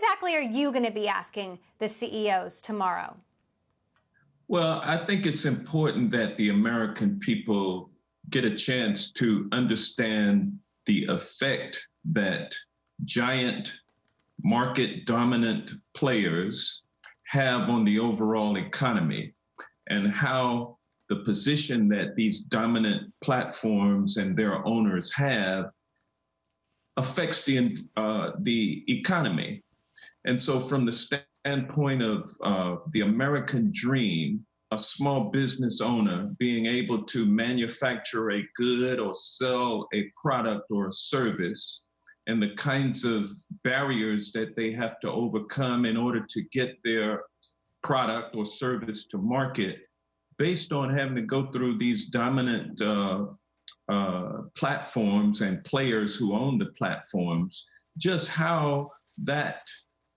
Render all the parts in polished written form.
exactly are you going to be asking the CEOs tomorrow? Well, I think it's important that the American people get a chance to understand the effect that giant market dominant players have on the overall economy, and how the position that these dominant platforms and their owners have affects the economy. And so, from the standpoint of the American dream, a small business owner being able to manufacture a good or sell a product or a service, and the kinds of barriers that they have to overcome in order to get their product or service to market, based on having to go through these dominant platforms and players who own the platforms, just how that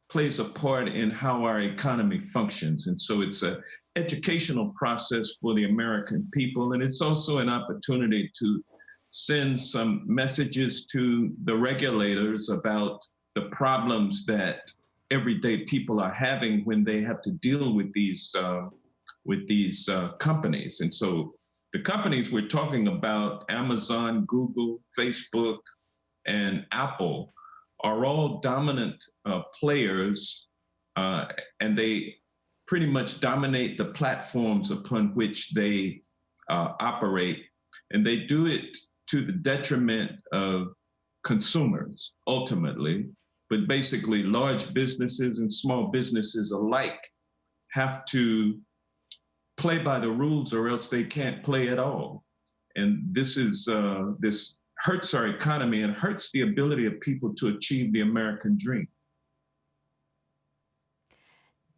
plays a part in how our economy functions. And so it's an educational process for the American people. And it's also an opportunity to send some messages to the regulators about the problems that everyday people are having when they have to deal with these companies. And so the companies we're talking about, Amazon, Google, Facebook, and Apple, are all dominant players, and they pretty much dominate the platforms upon which they operate. And they do it to the detriment of consumers, ultimately. But basically, large businesses and small businesses alike have to play by the rules, or else they can't play at all. And this hurts our economy and hurts the ability of people to achieve the American dream.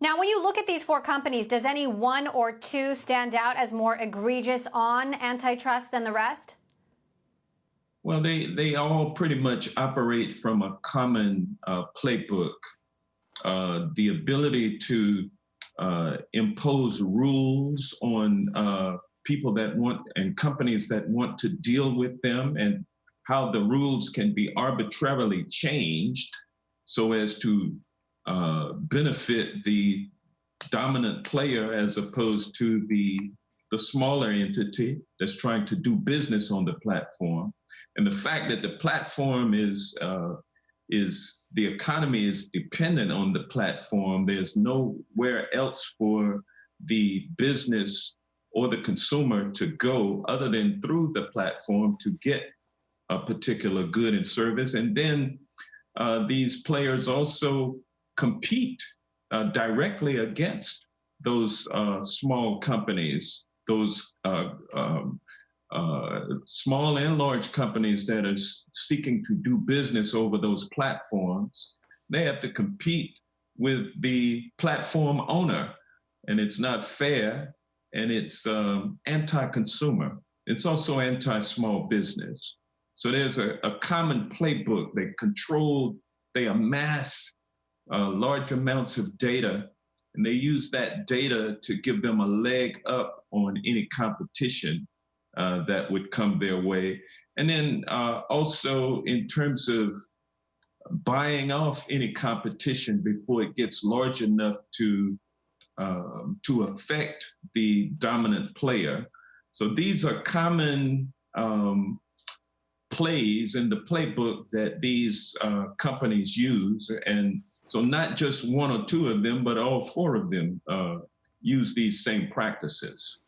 Now, when you look at these four companies, does any one or two stand out as more egregious on antitrust than the rest? Well, they all pretty much operate from a common playbook. The ability to impose rules on people that want, and companies that want to deal with them, and how the rules can be arbitrarily changed so as to benefit the dominant player as opposed to the smaller entity that's trying to do business on the platform. And the fact that the platform is the economy is dependent on the platform. There's nowhere else for the business or the consumer to go other than through the platform to get a particular good and service. And then these players also compete directly against those small companies, those small and large companies that are seeking to do business over those platforms. They have to compete with the platform owner, and it's not fair, and it's anti-consumer. It's also anti-small business. So there's a common playbook. They amass large amounts of data, and they use that data to give them a leg up on any competition that would come their way. And then also in terms of buying off any competition before it gets large enough to affect the dominant player. So these are common plays in the playbook that these companies use. And so not just one or two of them, but all four of them use these same practices.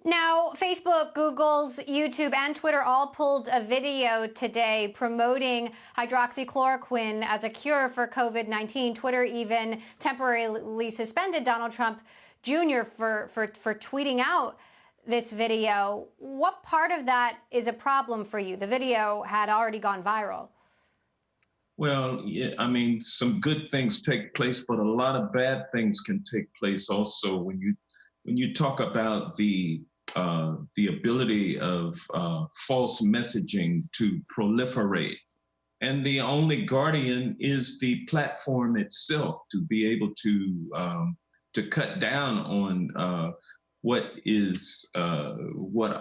Now, Facebook, Google's, YouTube, and Twitter all pulled a video today promoting hydroxychloroquine as a cure for COVID-19. Twitter even temporarily suspended Donald Trump Jr. for tweeting out this video. What part of that is a problem for you? The video had already gone viral. Well, yeah, I mean, some good things take place, but a lot of bad things can take place also when you talk about the ability of false messaging to proliferate. And the only guardian is the platform itself to be able to cut down on what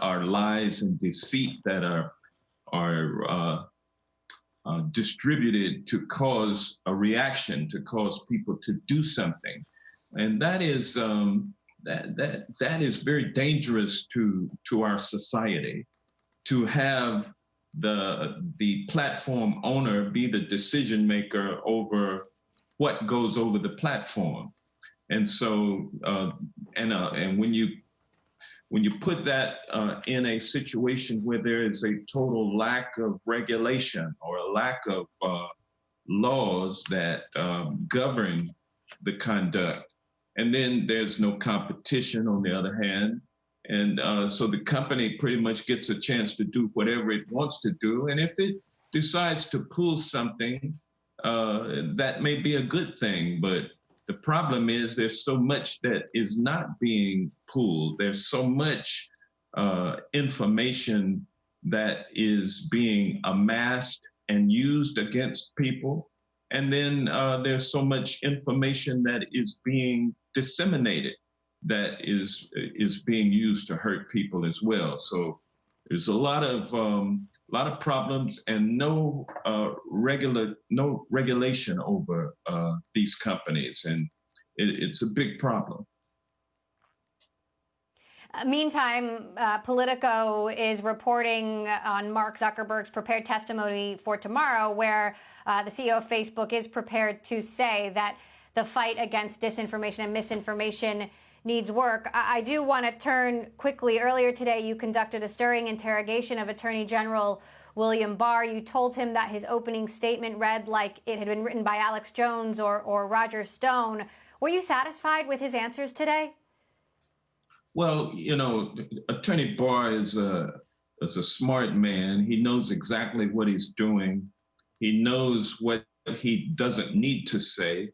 are lies and deceit that are distributed to cause a reaction, to cause people to do something, and that is that is very dangerous to our society. To have the platform owner be the decision maker over what goes over the platform, and so and when you put that in a situation where there is a total lack of regulation or a lack of laws that govern the conduct, and then there's no competition on the other hand, and so the company pretty much gets a chance to do whatever it wants to do, and if it decides to pull something, that may be a good thing, but the problem is there's so much that is not being pooled. There's so much information that is being amassed and used against people. And then there's so much information that is being disseminated that is being used to hurt people as well. So there's a lot of problems and no regulation over these companies, and it's a big problem. Meantime, Politico is reporting on Mark Zuckerberg's prepared testimony for tomorrow, where the CEO of Facebook is prepared to say that the fight against disinformation and misinformation needs work. I do want to turn quickly. Earlier today, you conducted a stirring interrogation of Attorney General William Barr. You told him that his opening statement read like it had been written by Alex Jones or Roger Stone. Were you satisfied with his answers today? Well, you know, Attorney Barr is a smart man. He knows exactly what he's doing. He knows what he doesn't need to say.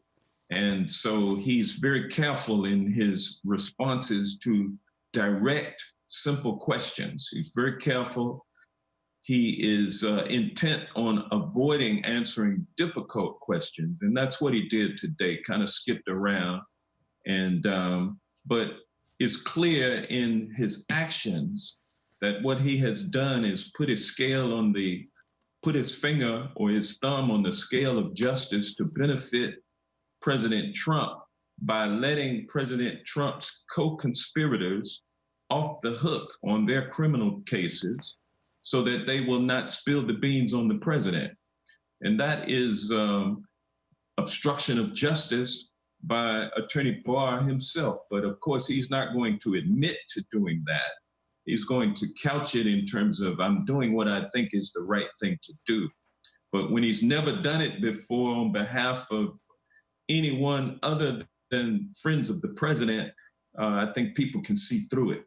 And so he's very careful in his responses to direct, simple questions. He's very careful. He is intent on avoiding answering difficult questions. And that's what he did today, kind of skipped around. And but it's clear in his actions that what he has done is put his finger or his thumb on the scale of justice to benefit President Trump by letting President Trump's co-conspirators off the hook on their criminal cases so that they will not spill the beans on the president. And that is obstruction of justice by Attorney Barr himself. But of course, he's not going to admit to doing that. He's going to couch it in terms of, I'm doing what I think is the right thing to do. But when he's never done it before on behalf of anyone other than friends of the president, I think people can see through it.